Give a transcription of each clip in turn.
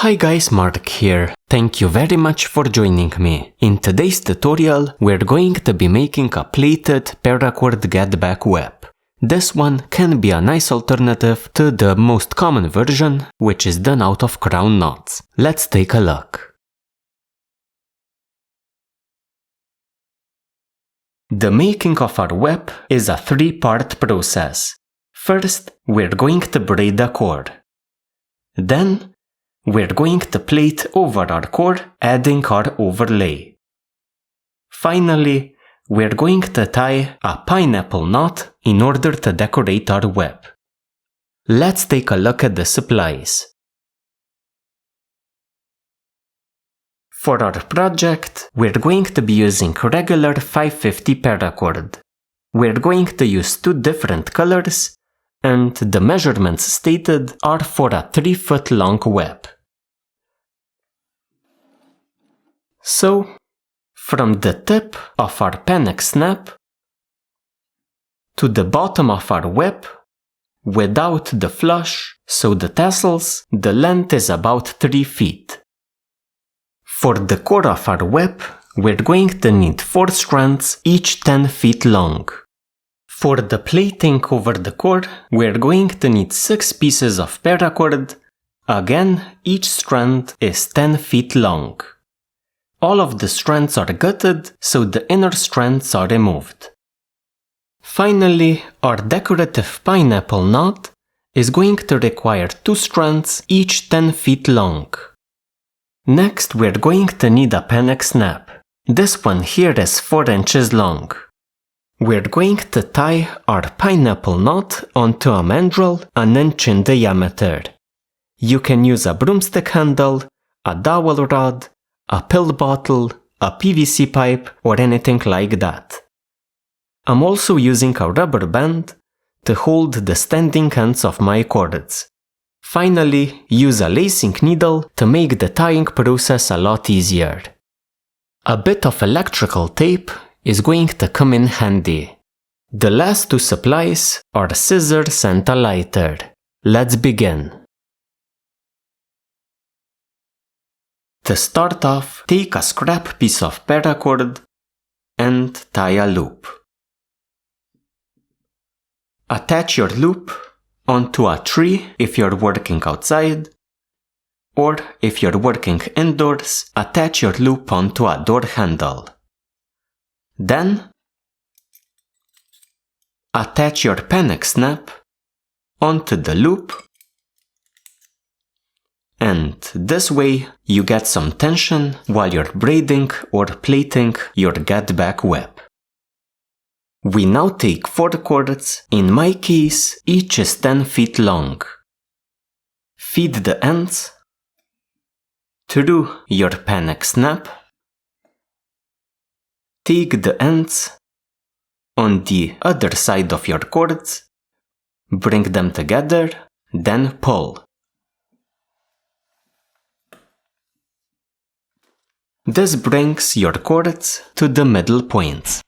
Hi guys, Mark here. Thank you very much for joining me. In today's tutorial, we're going to be making a plaited paracord get-back web. This one can be a nice alternative to the most common version, which is done out of crown knots. Let's take a look. The making of our web is a three-part process. First, we're going to braid a cord. Then, we're going to plait over our cord, adding our overlay. Finally, we're going to tie a pineapple knot in order to decorate our web. Let's take a look at the supplies. For our project, we're going to be using regular 550 paracord. We're going to use two different colors, and the measurements stated are for a 3-foot long web. So, from the tip of our panic snap to the bottom of our web, without the flush, so the tassels, the length is about 3 feet. For the core of our web, we're going to need 4 strands, each 10 feet long. For the plaiting over the core, we're going to need 6 pieces of paracord. Again, each strand is 10 feet long. All of the strands are gutted, so the inner strands are removed. Finally, our decorative pineapple knot is going to require 2 strands, each 10 feet long. Next, we're going to need a panic snap. This one here is 4 inches long. We're going to tie our pineapple knot onto a mandrel an inch in diameter. You can use a broomstick handle, a dowel rod, a pill bottle, a PVC pipe, or anything like that. I'm also using a rubber band to hold the standing ends of my cords. Finally, use a lacing needle to make the tying process a lot easier. A bit of electrical tape is going to come in handy. The last 2 supplies are scissors and a lighter. Let's begin. To start off, take a scrap piece of paracord and tie a loop. Attach your loop onto a tree if you're working outside, or if you're working indoors, attach your loop onto a door handle. Then, attach your panic snap onto the loop, and this way you get some tension while you're braiding or plaiting your get-back web. We now take 4 cords, in my case each is 10 feet long. Feed the ends through your panic snap. Take the ends on the other side of your cords, bring them together, then pull. This brings your cords to the middle points.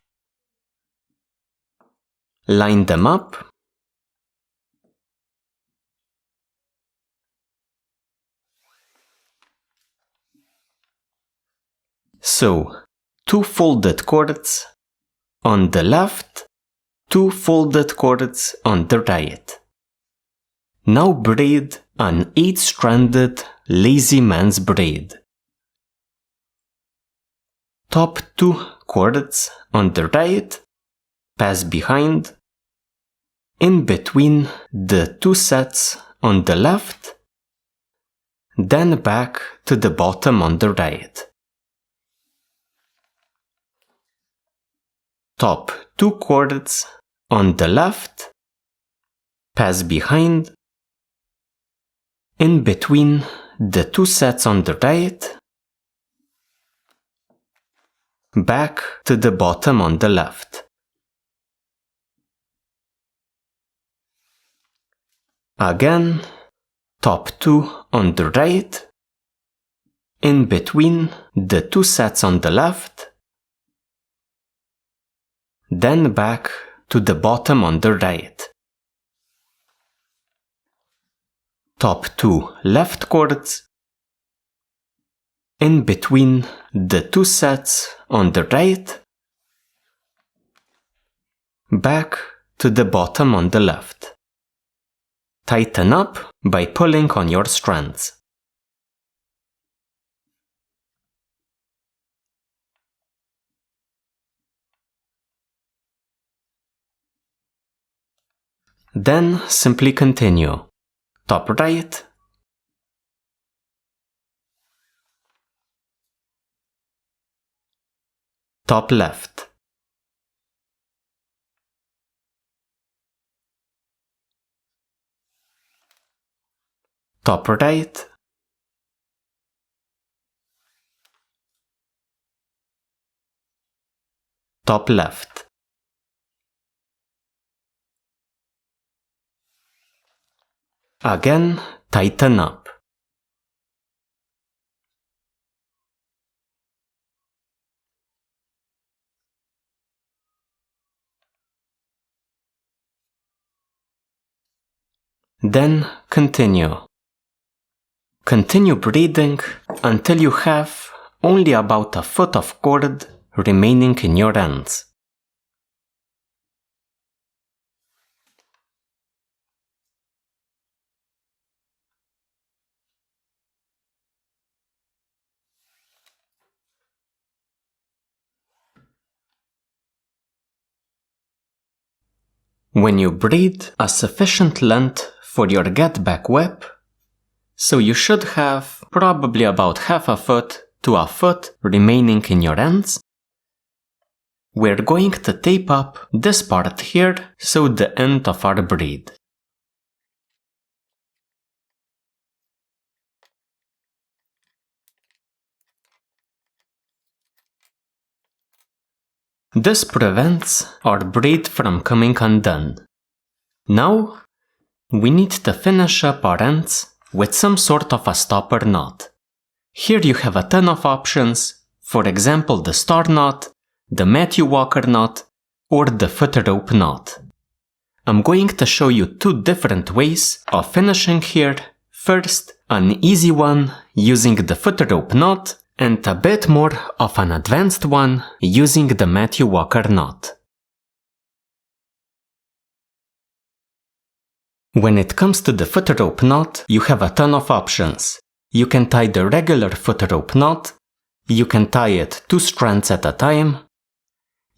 Line them up. So, 2 folded cords on the left, 2 folded cords on the right. Now braid an 8-stranded lazy man's braid. Top 2 cords on the right, pass behind, in between the 2 sets on the left, then back to the bottom on the right. Top 2 cords on the left, pass behind, in between the 2 sets on the right, back to the bottom on the left. Again, top 2 on the right, in between the 2 sets on the left, then back to the bottom on the right. Top 2 left cords, in between the two sets on the right, back to the bottom on the left. Tighten up by pulling on your strands. Then simply continue. Top right, top left, top right, top left. Again, tighten up. Then continue. Continue braiding until you have only about a foot of cord remaining in your ends. When you braid a sufficient length for your get back web, so you should have probably about half a foot to a foot remaining in your ends, we're going to tape up this part here, so the end of our braid. This prevents our braid from coming undone. Now, we need to finish up our ends with some sort of a stopper knot. Here you have a ton of options, for example the star knot, the Matthew Walker knot, or the footrope knot. I'm going to show you two different ways of finishing here. First, an easy one using the footrope knot, and a bit more of an advanced one using the Matthew Walker knot. When it comes to the footrope knot, you have a ton of options. You can tie the regular footrope knot, you can tie it 2 strands at a time,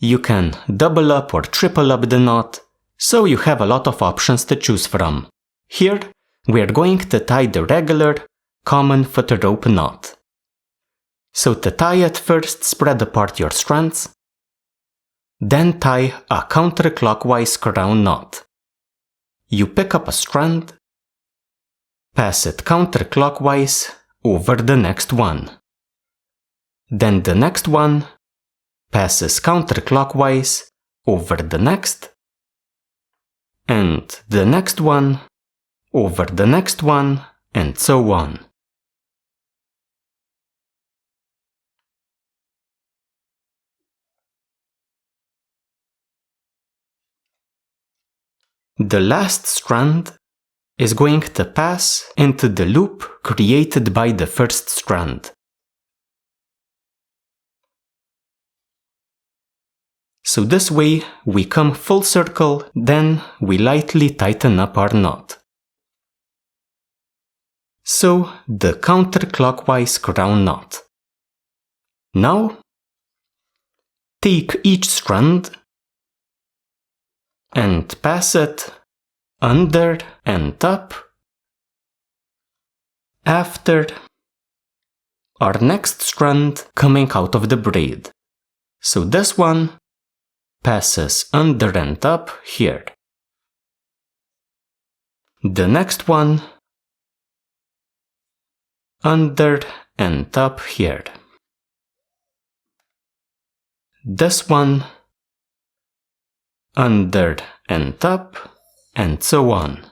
you can double up or triple up the knot, so you have a lot of options to choose from. Here, we are going to tie the regular, common footrope knot. So to tie it, first spread apart your strands, then tie a counterclockwise crown knot. You pick up a strand, pass it counterclockwise over the next one. Then the next one passes counterclockwise over the next, and the next one over the next one, and so on. The last strand is going to pass into the loop created by the first strand. So this way we come full circle, then we lightly tighten up our knot. So the counterclockwise crown knot. Now, take each strand and pass it under and up after our next strand coming out of the braid. So this one passes under and up here. The next one under and up here. This one under and up, and so on.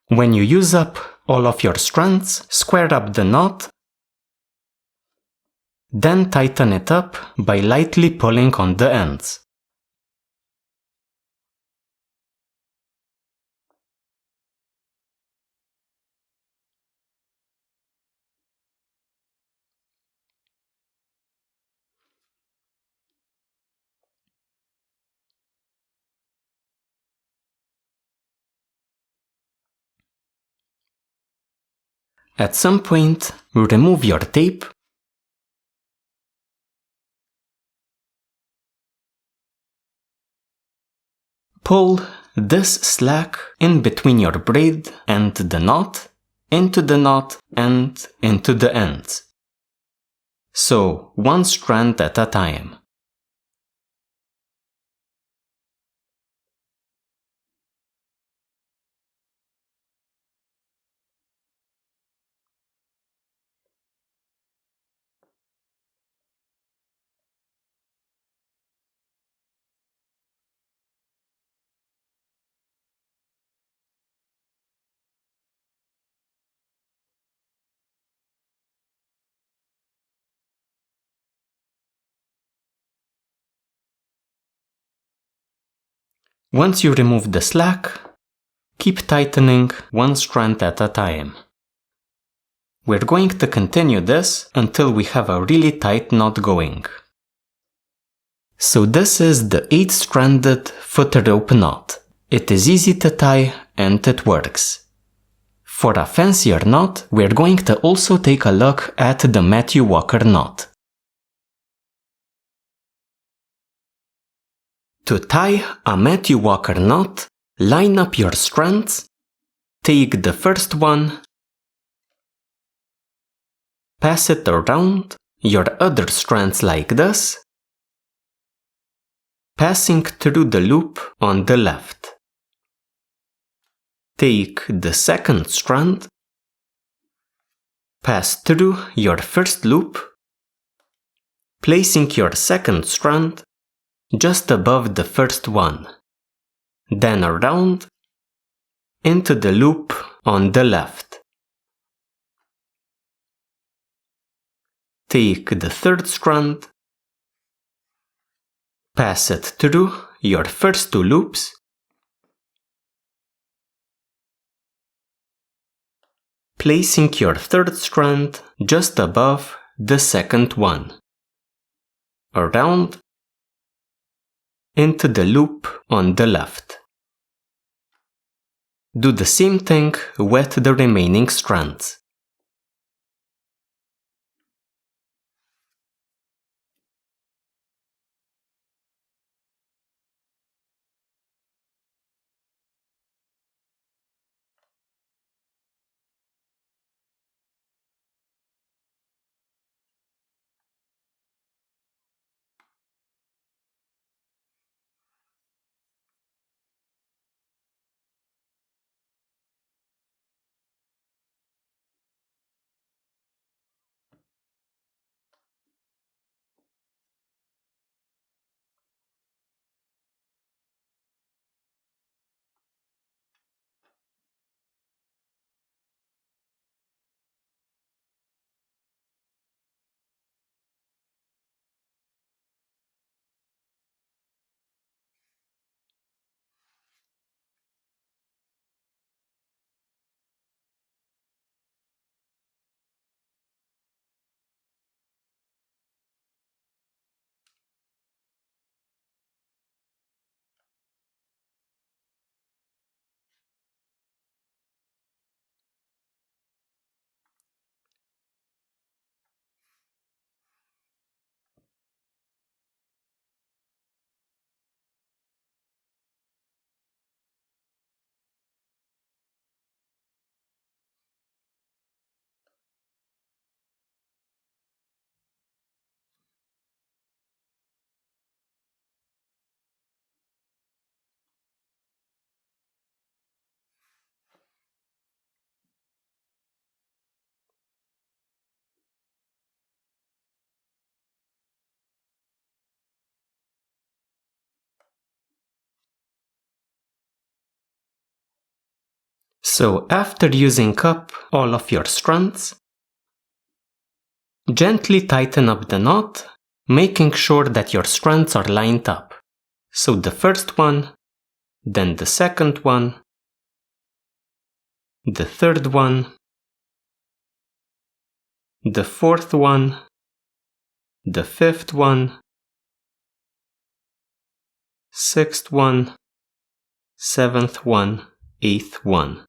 When you use up all of your strands, square up the knot, then tighten it up by lightly pulling on the ends. At some point, remove your tape pull this slack in between your braid and the knot, into the knot and into the ends. So, one strand at a time. Once you remove the slack, keep tightening one strand at a time. We're going to continue this until we have a really tight knot going. So this is the 8-stranded footrope knot. It is easy to tie and it works. For a fancier knot, we're going to also take a look at the Matthew Walker knot. To tie a Matthew Walker knot, line up your strands, take the first one, pass it around your other strands like this, passing through the loop on the left. Take the second strand, pass through your first loop, placing your second strand just above the first one, then around into the loop on the left. Take the third strand, pass it through your first two loops, placing your third strand just above the second one, around into the loop on the left. Do the same thing with the remaining strands. So after using up all of your strands, gently tighten up the knot, making sure that your strands are lined up. So the first one, then the second one, the third one, the fourth one, the fifth one, sixth one, seventh one, eighth one.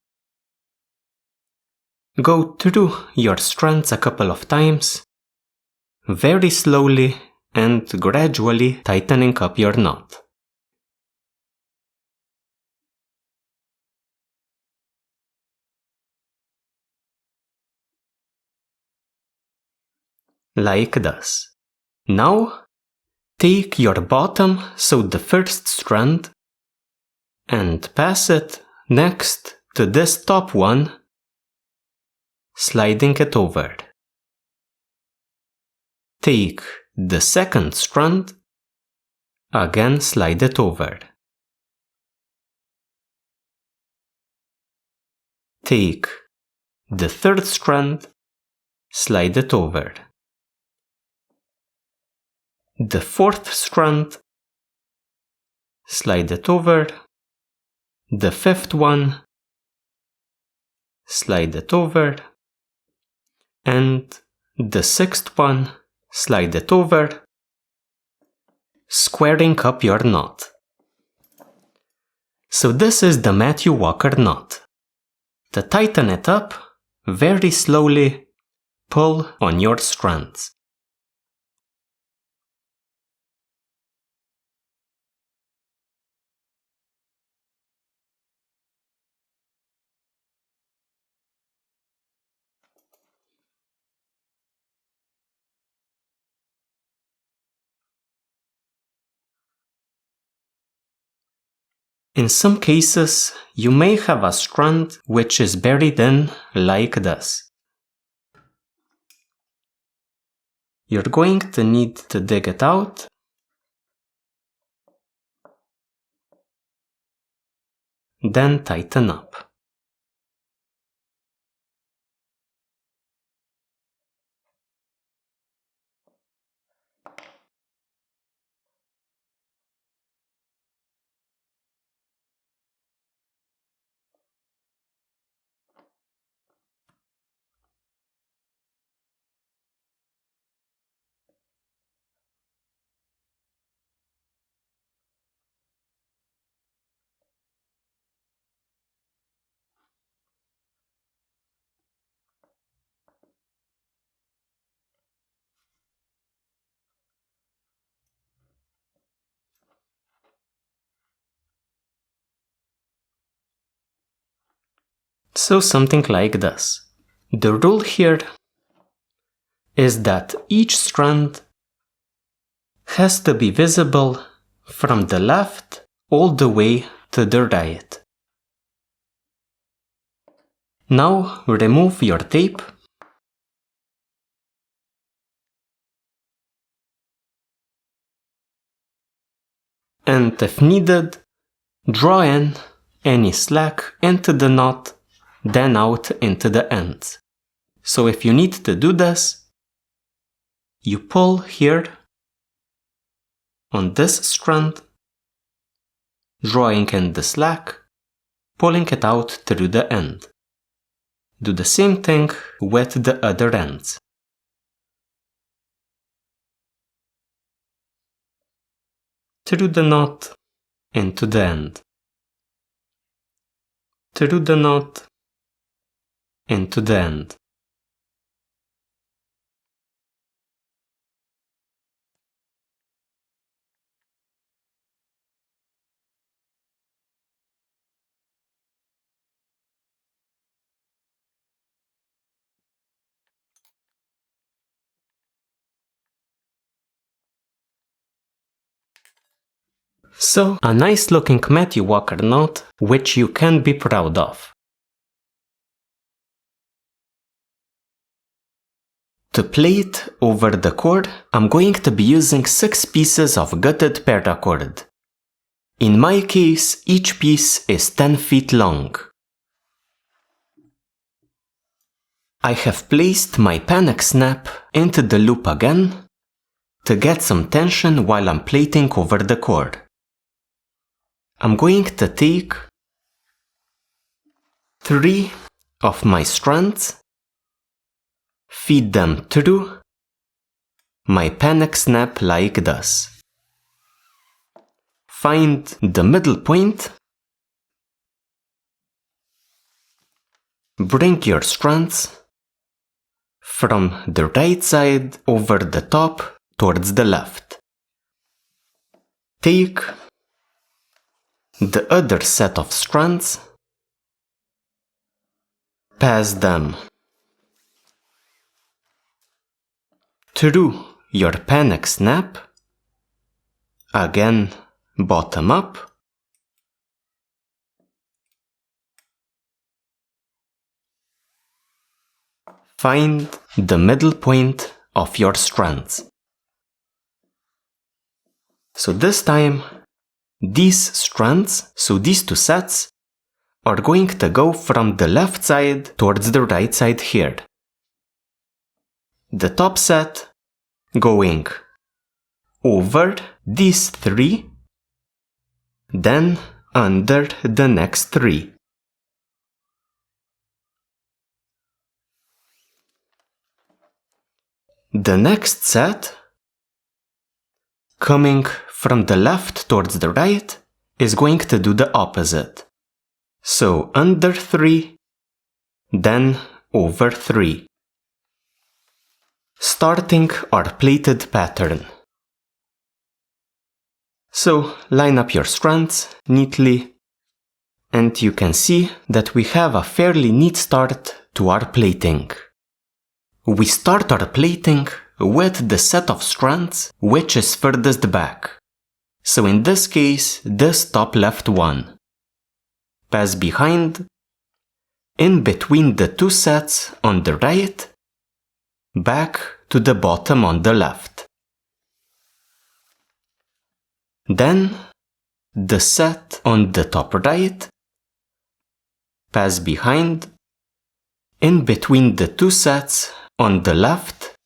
Go through your strands a couple of times, very slowly and gradually tightening up your knot. Like this. Now, take your bottom, so the first strand, and pass it next to this top one, sliding it over. Take the second strand, again slide it over. Take the third strand, slide it over. The fourth strand, slide it over. The fifth one, slide it over. And the sixth one, slide it over, squaring up your knot. So this is the Matthew Walker knot. To tighten it up, very slowly pull on your strands. In some cases, you may have a strand which is buried in like this. You're going to need to dig it out. Then tighten up. So something like this. The rule here is that each strand has to be visible from the left all the way to the right. Now remove your tape and if needed, draw in any slack into the knot, then out into the ends. So if you need to do this, you pull here on this strand, drawing in the slack, pulling it out through the end. Do the same thing with the other ends. Through the knot, into the end. Through the knot, into the end. So, a nice looking Matthew Walker knot, which you can be proud of. To plait over the cord, I'm going to be using 6 pieces of gutted paracord. In my case, each piece is 10 feet long. I have placed my panic snap into the loop again to get some tension while I'm plaiting over the cord. I'm going to take 3 of my strands, feed them through my panic snap like this. Find the middle point, bring your strands from the right side over the top towards the left. Take the other set of strands, pass them through your panic snap, again bottom up, find the middle point of your strands. So this time, these strands, so these 2 sets, are going to go from the left side towards the right side here. The top set going over these 3, then under the next 3. The next set, coming from the left towards the right, is going to do the opposite. So under 3, then over 3. Starting our plaited pattern. So line up your strands neatly, and you can see that we have a fairly neat start to our plaiting. We start our plaiting with the set of strands which is furthest back. So in this case, this top left one. Pass behind, in between the 2 sets on the right, back to the bottom on the left. Then the set on the top right, pass behind, in between the 2 sets on the left,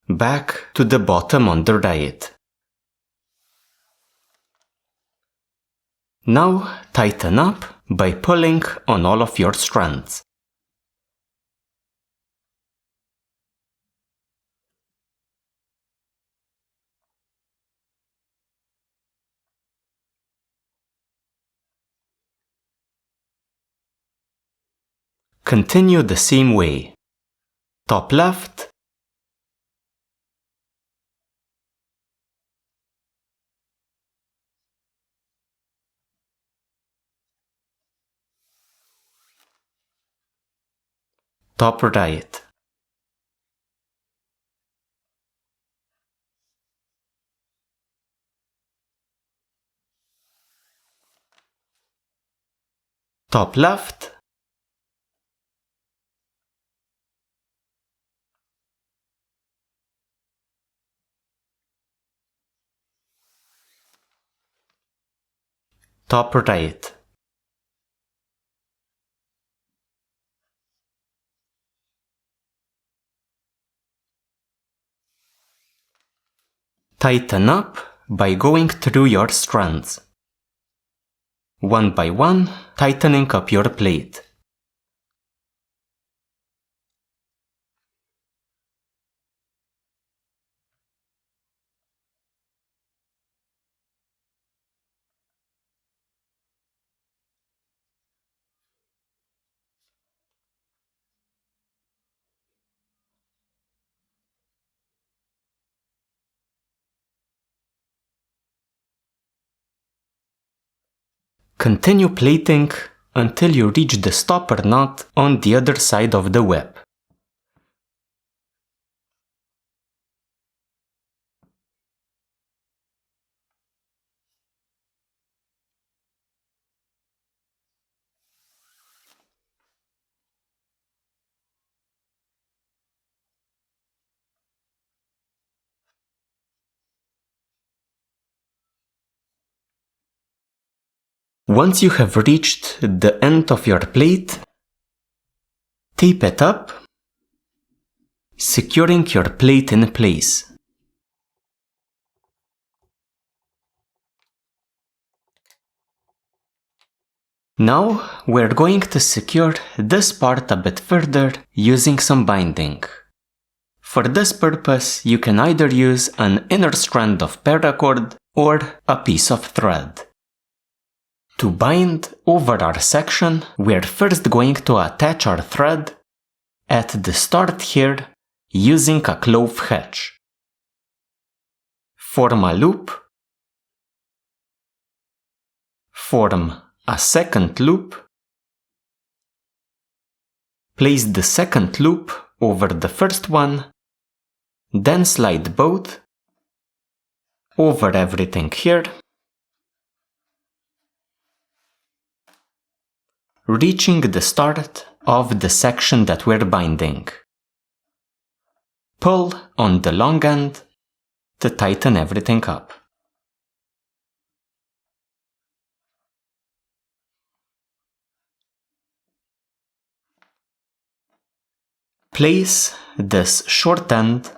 back to the bottom on the right. Now tighten up by pulling on all of your strands. Continue the same way. Top left, top right. Top left, top right. Tighten up by going through your strands. One by one, tightening up your plait. Continue plaiting until you reach the stopper knot on the other side of the whip. Once you have reached the end of your plait, Tape it up, securing your plate in place. Now we're going to secure this part a bit further using some binding. For this purpose, you can either use an inner strand of paracord or a piece of thread. To bind over our section, we're first going to attach our thread at the start here using a clove hitch. Form a loop, form a second loop, place the second loop over the first one, then slide both over everything here, reaching the start of the section that we're binding. Pull on the long end to tighten everything up. Place this short end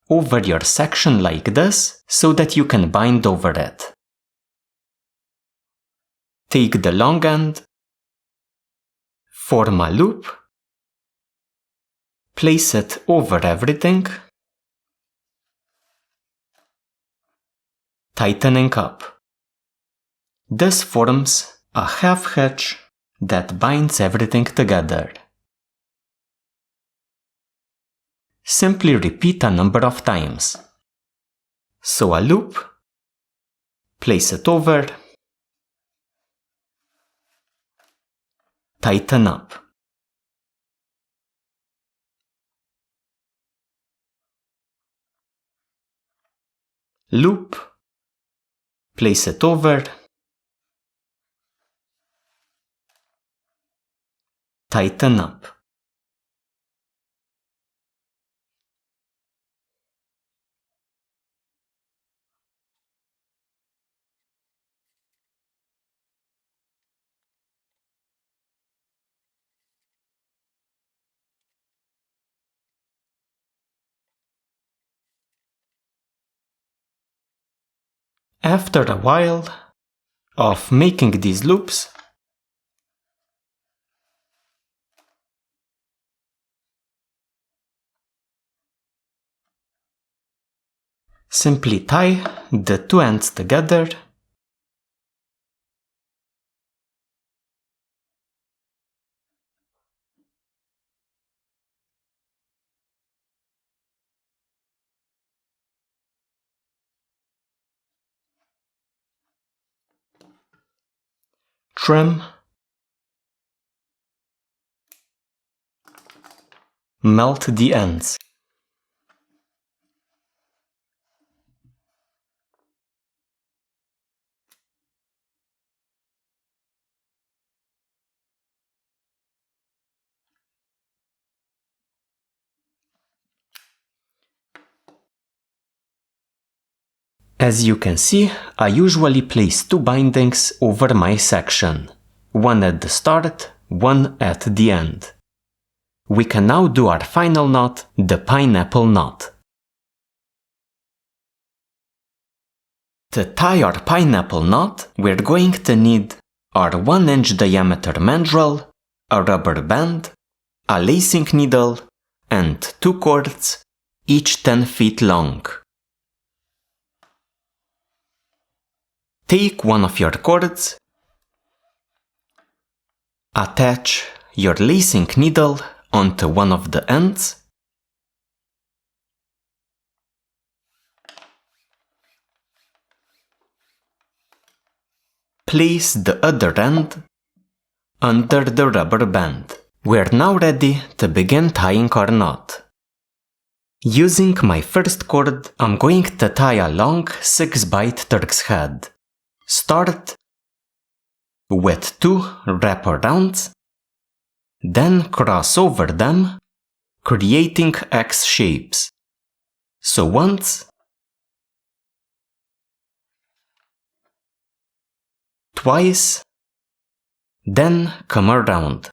over your section like this so that you can bind over it. Take the long end, form a loop, place it over everything, tightening up. This forms a half hitch that binds everything together. Simply repeat a number of times. So a loop, place it over, tighten up. Loop, place it over, tighten up. After a while of making these loops, simply tie the two ends together . Trim, melt the ends. As you can see, I usually place two bindings over my section, one at the start, one at the end. We can now do our final knot, the pineapple knot. To tie our pineapple knot, we're going to need our 1-inch diameter mandrel, a rubber band, a lacing needle, and 2 cords, each 10 feet long. Take one of your cords, attach your lacing needle onto one of the ends, place the other end under the rubber band. We're now ready to begin tying our knot. Using my first cord, I'm going to tie a long 6-bight Turk's head. Start with 2 wraparounds, then cross over them, creating X shapes. So once, twice, then come around.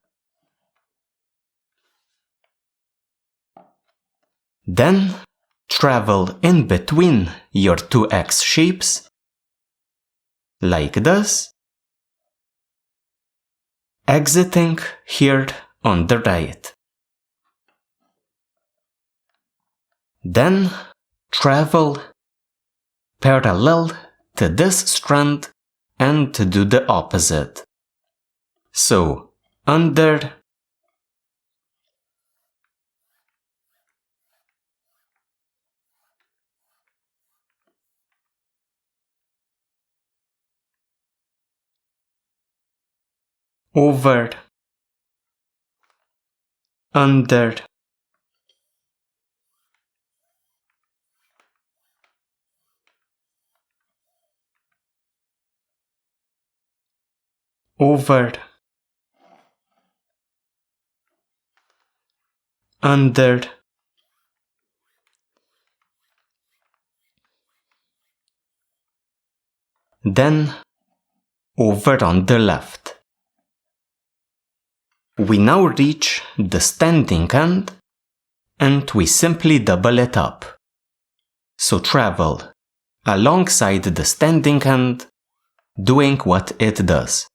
Then travel in between your two X shapes, like this, exiting here on the right. Then travel parallel to this strand and do the opposite. So, under, over, under, over, under, then over on the left. We now reach the standing end and we simply double it up. So travel alongside the standing end, doing what it does.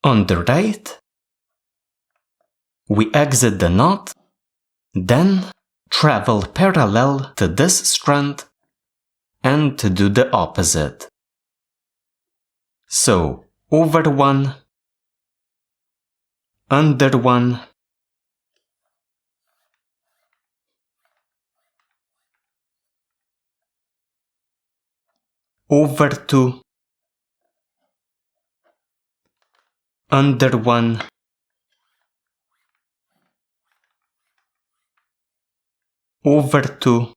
On the right, we exit the knot, then travel parallel to this strand and do the opposite. So, over one, under one, over two, under one, over two,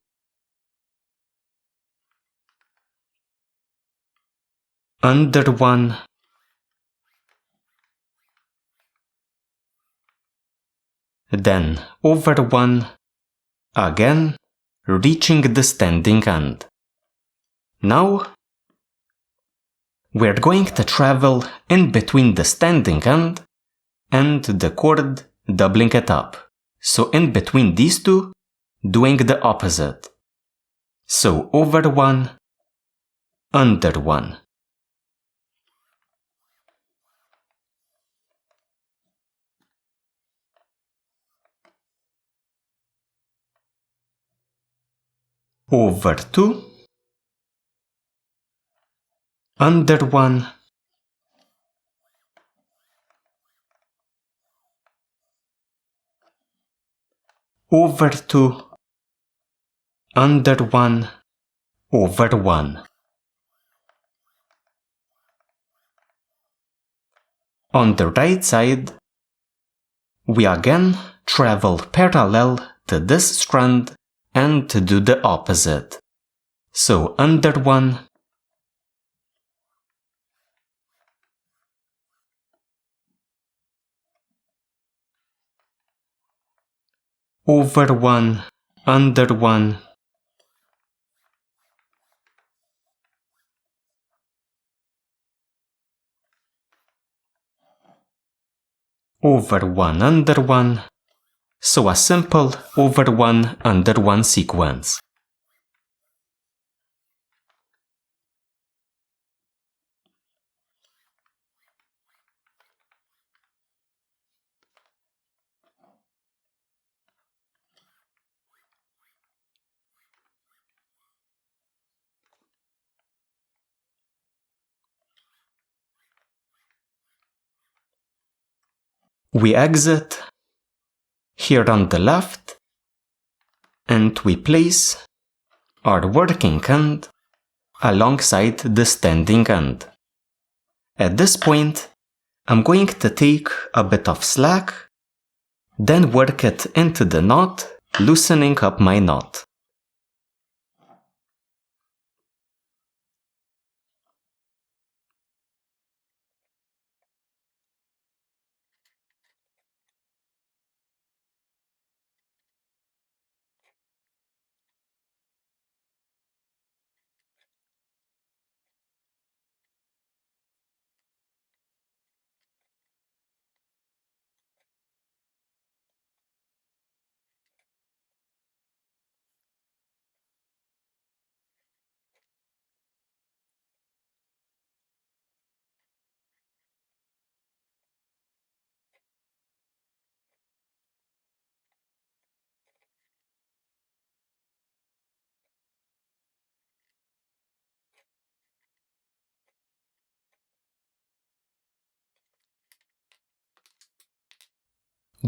under one, then over one, again, reaching the standing end. Now, we're going to travel in between the standing end and the cord, doubling it up. So in between these two, doing the opposite. So over one, under one. Over two, under one, over two, under one, over one. On the right side, we again travel parallel to this strand and do the opposite. So under one, over one, under one, over one, under one. So a simple over one, under one sequence. We exit here on the left and we place our working end alongside the standing end. At this point, I'm going to take a bit of slack Then work it into the knot, loosening up my knot.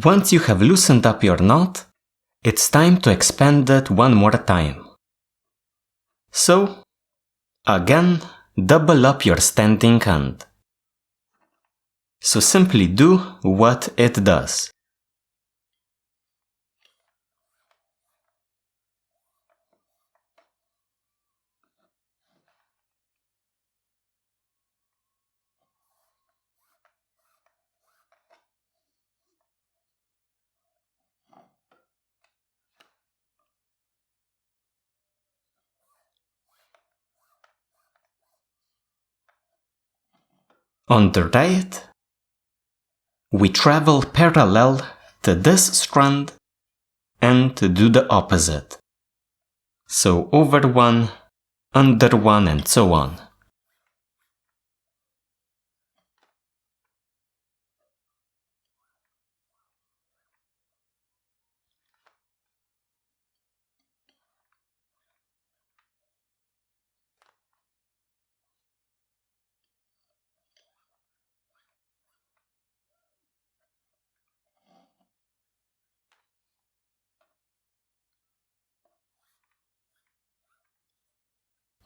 Once you have loosened up your knot, it's time to expand it one more time. So, again, double up your standing end. So simply do what it does. On the right, we travel parallel to this strand and do the opposite. So over one, under one, and so on.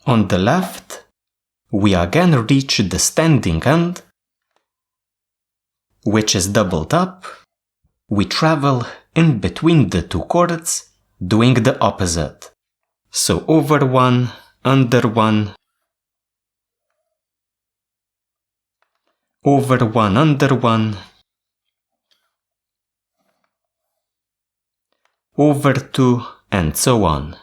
On the left, we again reach the standing end, which is doubled up. We travel in between the two cords, doing the opposite. So over one, under one, over one, under one, over two, and so on.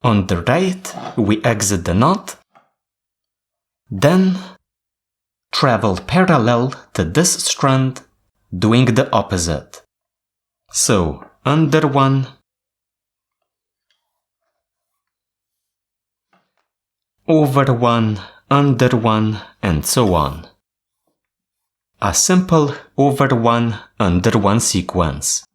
On the right, we exit the knot, then travel parallel to this strand, doing the opposite. So, under one, over one, under one, and so on. A simple over one, under one sequence.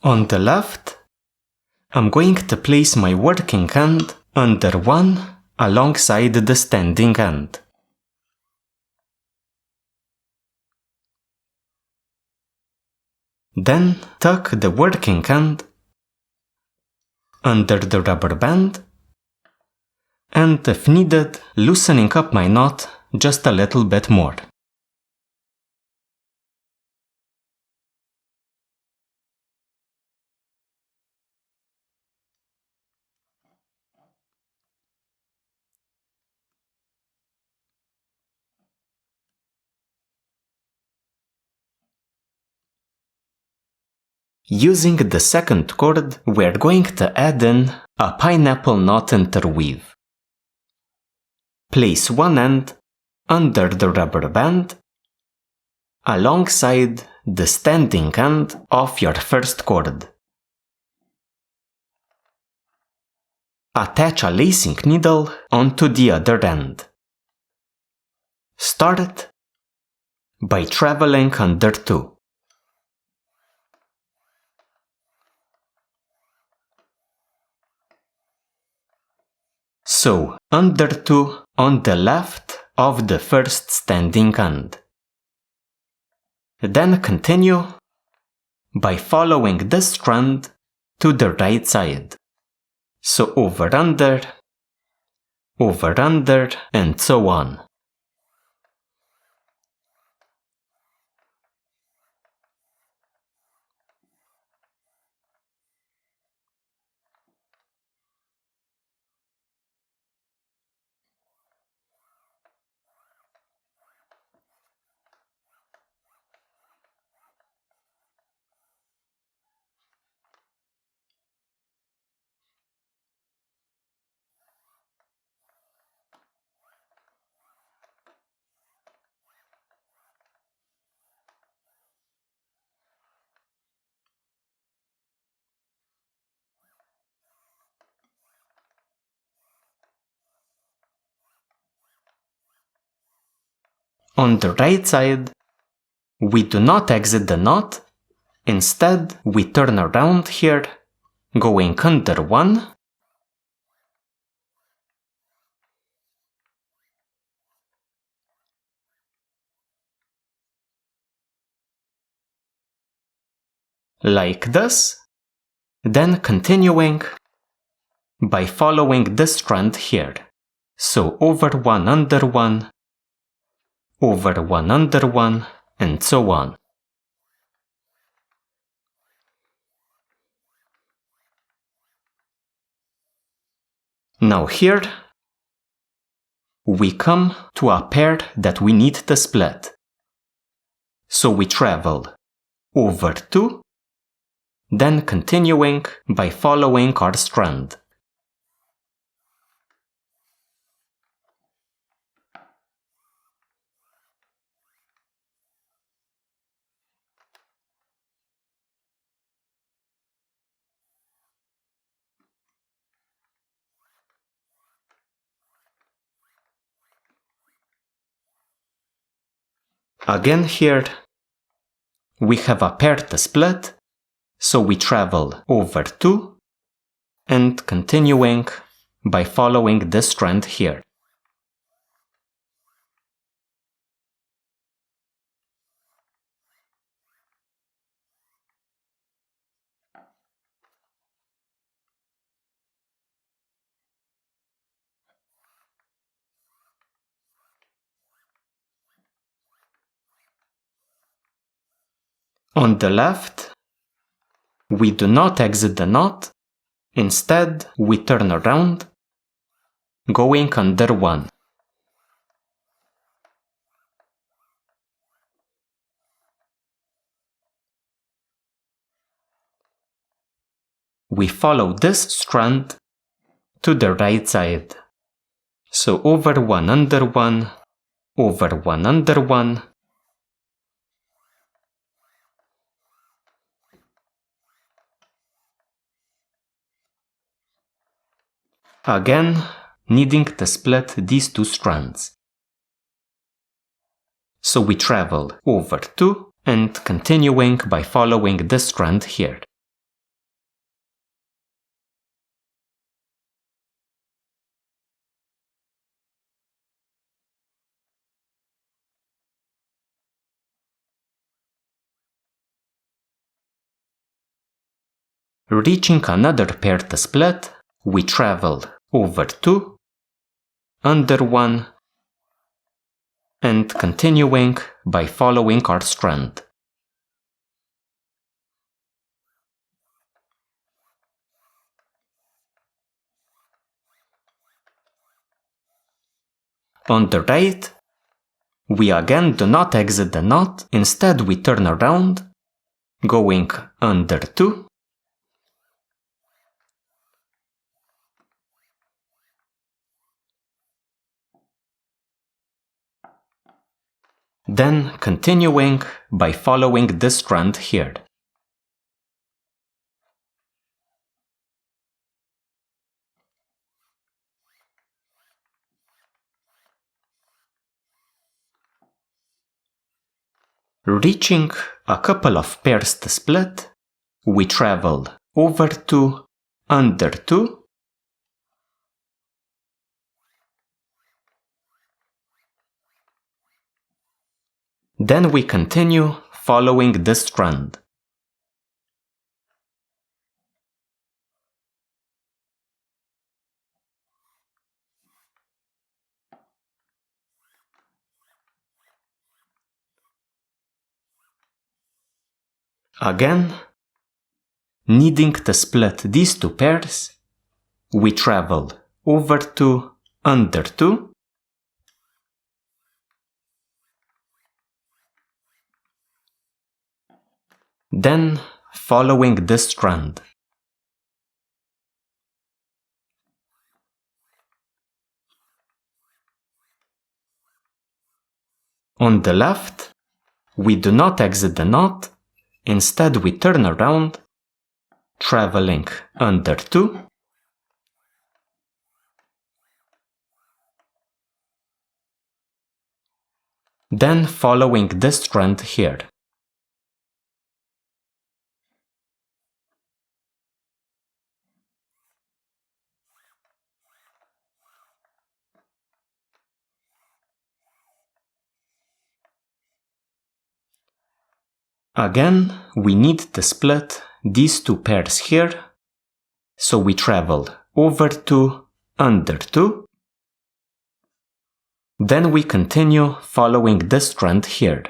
On the left, I'm going to place my working end under one alongside the standing end. Then tuck the working end under the rubber band and, if needed, loosening up my knot just a little bit more. Using the second cord, we're going to add in a pineapple knot interweave. Place one end under the rubber band alongside the standing end of your first cord. Attach a lacing needle onto the other end. Start by traveling under 2. So, under 2 on the left of the first standing end. Then continue by following this strand to the right side. So over under, and so on. On the right side, we do not exit the knot. Instead, we turn around here, going under 1, like this, then continuing by following this strand here. So over 1 under 1, over 1 under 1, and so on. Now here, we come to a pair that we need to split. So we travel over 2, then continuing by following our strand. Again here, we have a pair to split, so we travel over 2 and continuing by following this strand here. On the left, we do not exit the knot. Instead, we turn around, going under 1. We follow this strand to the right side. So over 1 under 1, over 1 under 1, again, needing to split these 2 strands. So we travel over 2 and continuing by following this strand here. Reaching another pair to split, we travel over 2, under 1, and continuing by following our strand. On the right, we again do not exit the knot, instead we turn around, going under 2, then continuing by following this strand here. Reaching a couple of pairs to split, we travel over 2, under 2, then we continue following this strand. Again, needing to split these 2 pairs, we travel over 2, under 2, then following this strand. On the left, we do not exit the knot, instead we turn around, traveling under 2, then following this strand here. Again, we need to split these 2 pairs here, so we travel over 2, under 2, then we continue following this strand here.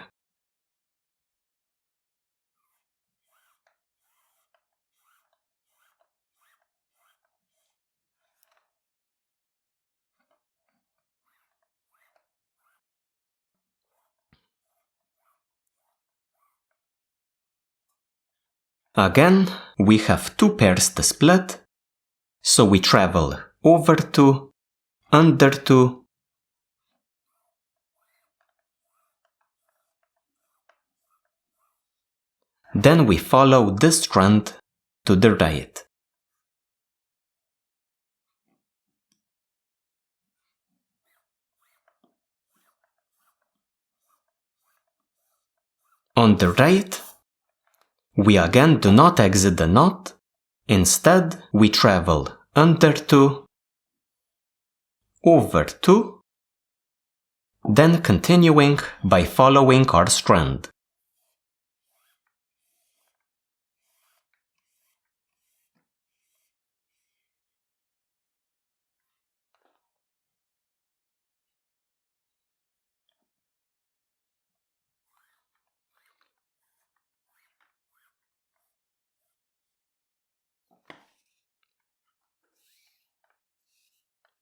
Again, we have 2 pairs to split, so we travel over 2, under 2, then we follow this strand to the right. On the right, we again do not exit the knot, instead we travel under 2, over 2, then continuing by following our strand.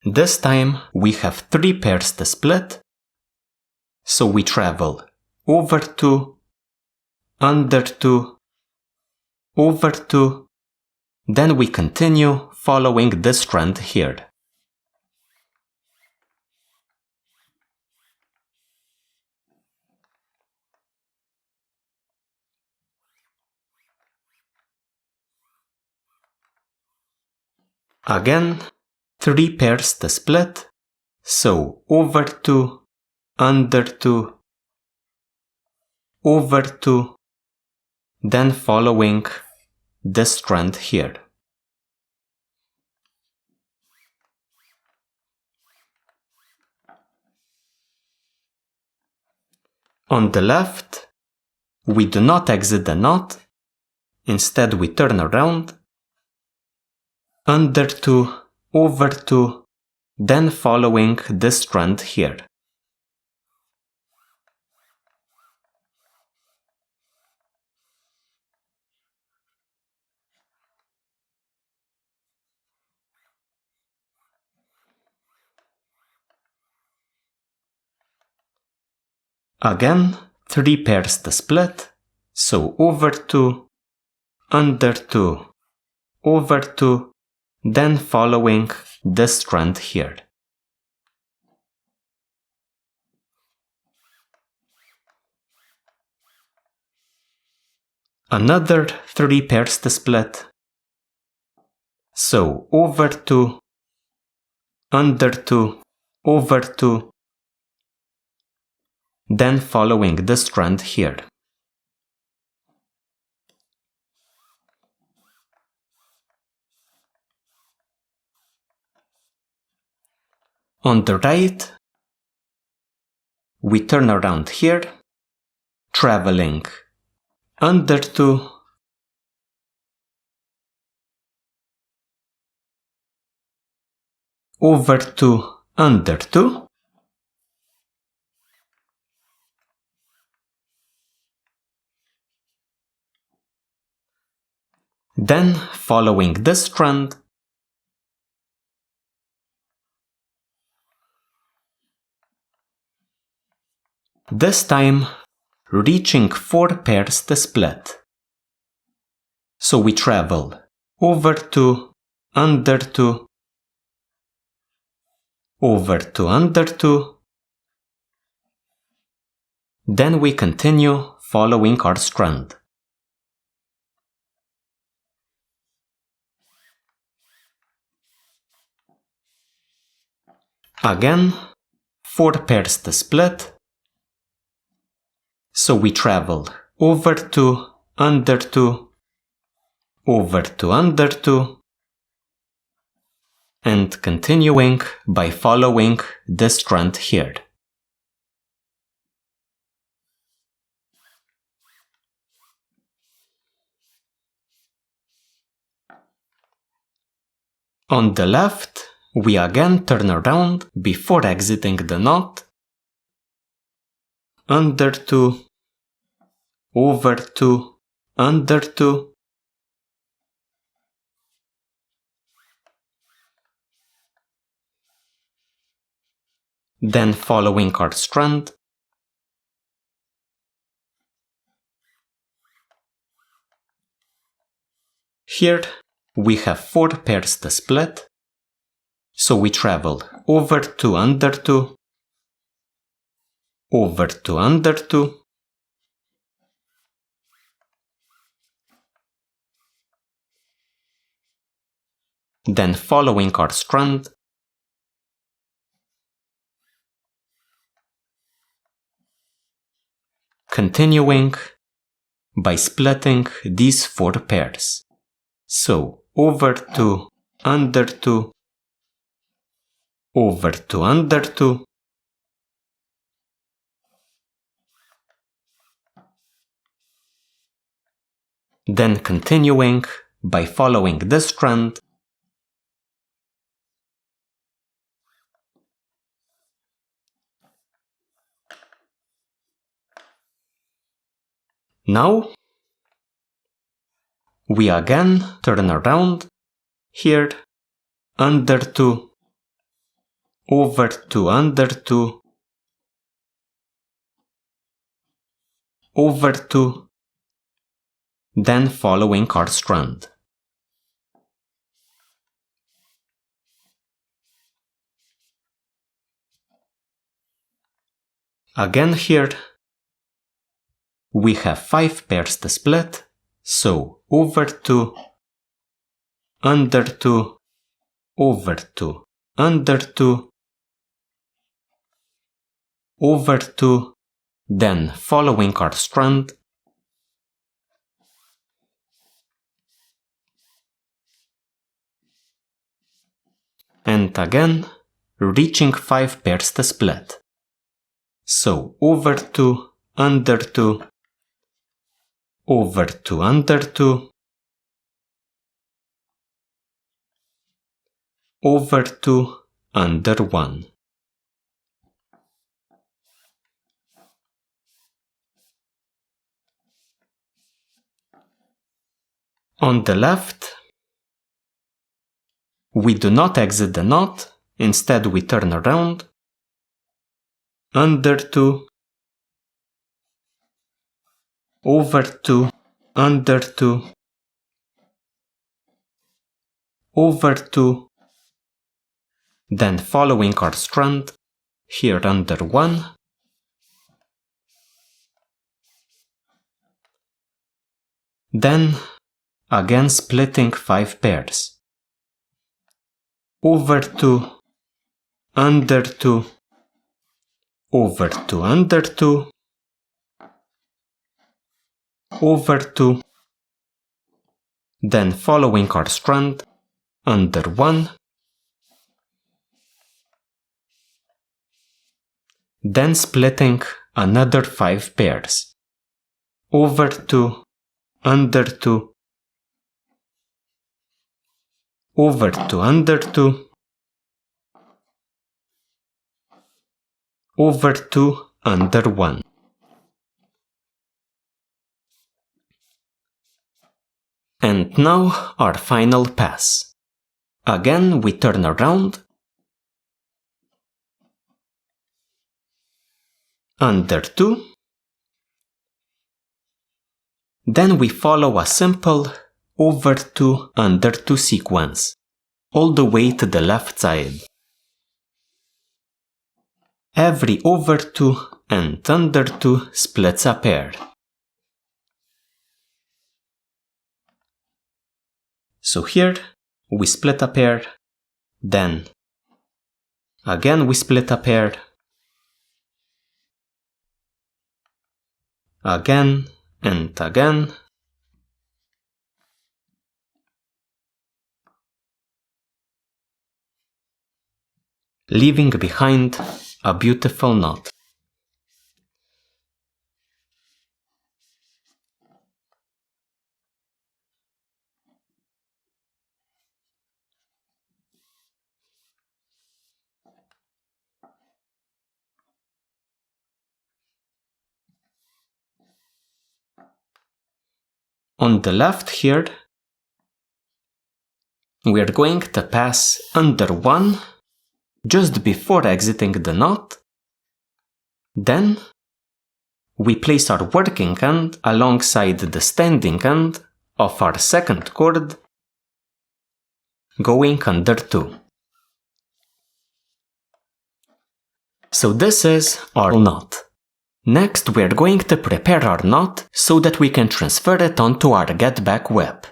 This time we have 3 pairs to split, so we travel over 2, under 2, over 2, then we continue following this strand here. Again, 3 pairs to split, so over 2, under 2, over 2, then following this strand here. On the left, we do not exit the knot, instead we turn around, under 2, over 2, then following this strand here. Again, 3 pairs to split, So over 2, under 2, over 2, then following this strand here. Another 3 pairs to split. So over 2, under 2, over 2, then following the strand here. On the right, we turn around here, traveling under 2, over 2, under 2, then following this strand, this time reaching 4 pairs to split. So we travel over 2, under 2, over 2, under 2, then we continue following our strand. Again, 4 pairs to split. So we travel over 2, under 2, over 2, under 2, and continuing by following this strand here. On the left, we again turn around before exiting the knot, under 2, over 2, under 2, then following our strand, here we have 4 pairs to split, so we travel over 2, under 2, over 2, under 2, then following our strand, continuing by splitting these 4 pairs. So over 2, under 2, over 2, under 2, then continuing by following this strand, now we again turn around here, under 2, over 2, under 2, over 2, then following our strand. Again here, we have 5 pairs to split, so over 2, under 2, over 2, under 2, over 2, then following our strand, and again reaching 5 pairs to split. So over 2, under 2, over 2, under 2, over 2, under 1. On the left, we do not exit the knot, instead we turn around, under 2, over 2, under 2, over 2, then following our strand, here under 1, then again splitting 5 pairs, over 2, under 2, over 2, under 2, over 2, then following our strand, under 1, then splitting another 5 pairs, over 2, under 2, over 2, under 2, over 2, under 1. And now our final pass. Again we turn around, under 2, then we follow a simple over 2, under 2 sequence, all the way to the left side. Every over 2 and under 2 splits a pair. So here we split a pair, then again we split a pair, again and again, leaving behind a beautiful knot. On the left here, we are going to pass under 1 just before exiting the knot. Then we place our working end alongside the standing end of our second cord, going under 2. So this is our knot. Next we are going to prepare our knot so that we can transfer it onto our get back web.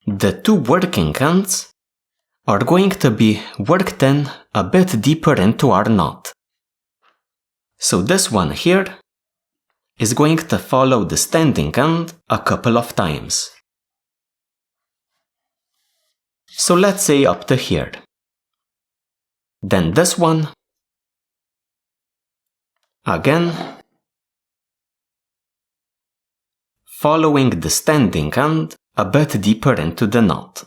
The 2 working ends are going to be worked in a bit deeper into our knot. So this one here is going to follow the standing end a couple of times. So let's say up to here. Then this one, again, following the standing end a bit deeper into the knot.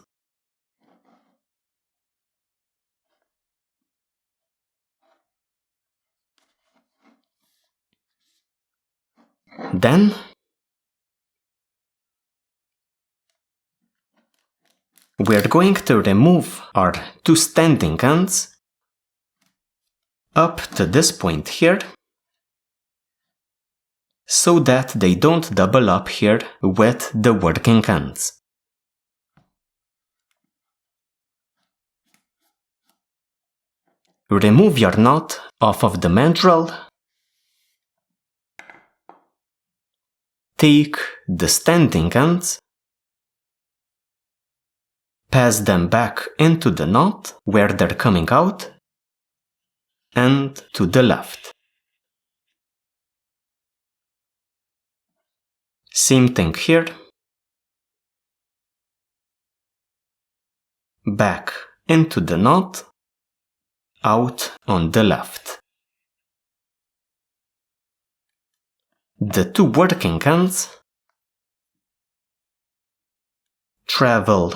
Then we are going to remove our 2 standing ends up to this point here, so that they don't double up here with the working ends. Remove your knot off of the mandrel, take the standing ends, pass them back into the knot where they're coming out, and to the left. Same thing here. Back into the knot, out on the left. The 2 working ends travel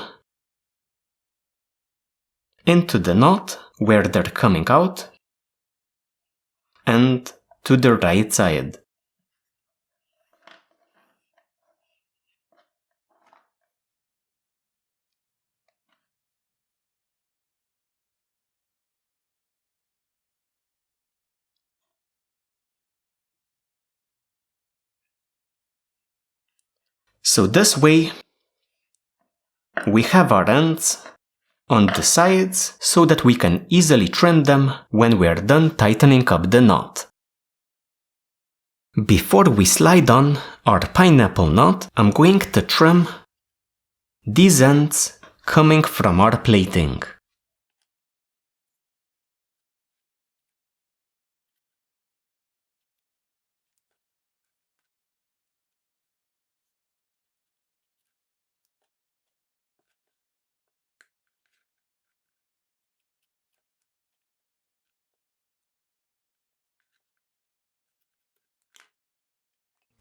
into the knot where they're coming out and to the right side. So this way, we have our ends on the sides so that we can easily trim them when we are done tightening up the knot. Before we slide on our pineapple knot, I'm going to trim these ends coming from our plaiting.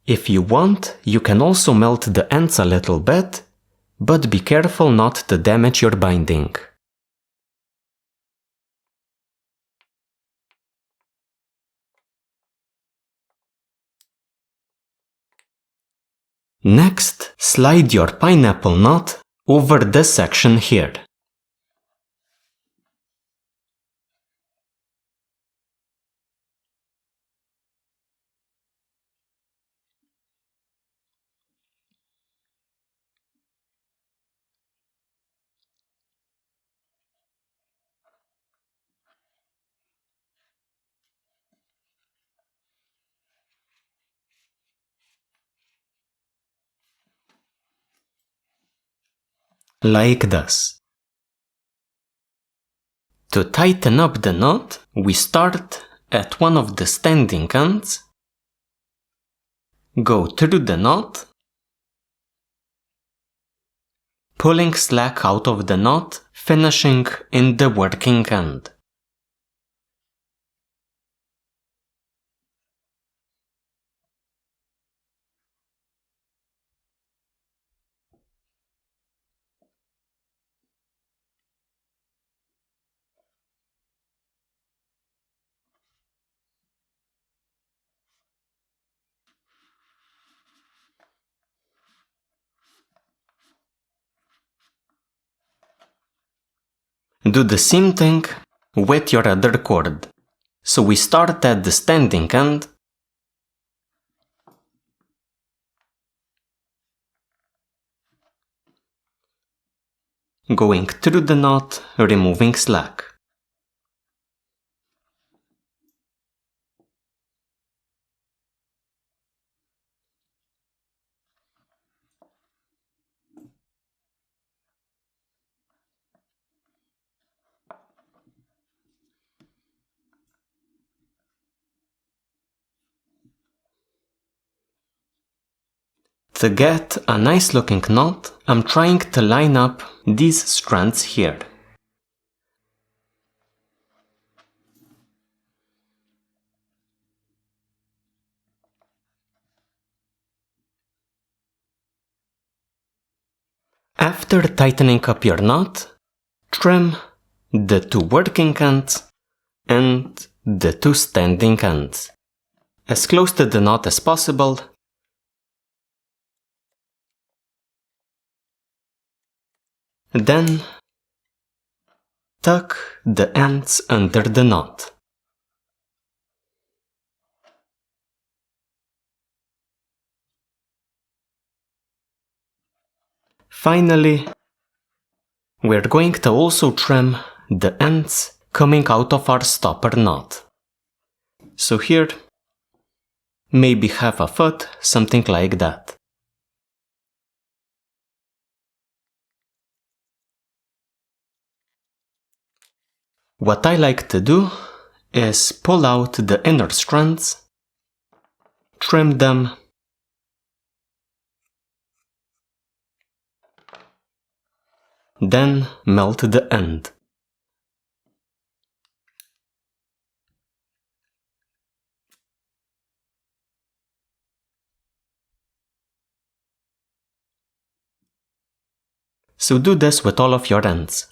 If you want, you can also melt the ends a little bit, but be careful not to damage your binding. Next, slide your pineapple knot over this section here. Like this. To tighten up the knot, we start at one of the standing ends, go through the knot, pulling slack out of the knot, finishing in the working end. Do the same thing with your other cord. So we start at the standing end, going through the knot, removing slack. To get a nice looking knot, I'm trying to line up these strands here. After tightening up your knot, trim the two working ends and the two standing ends as close to the knot as possible. Then tuck the ends under the knot. Finally, we're going to also trim the ends coming out of our stopper knot. So here, maybe half a foot, something like that. What I like to do is pull out the inner strands, trim them, then melt the end. So do this with all of your ends.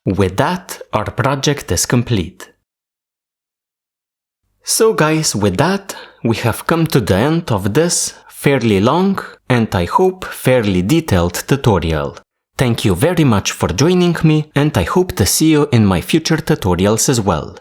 With that, our project is complete. So guys, with that, we have come to the end of this fairly long and I hope fairly detailed tutorial. Thank you very much for joining me and I hope to see you in my future tutorials as well.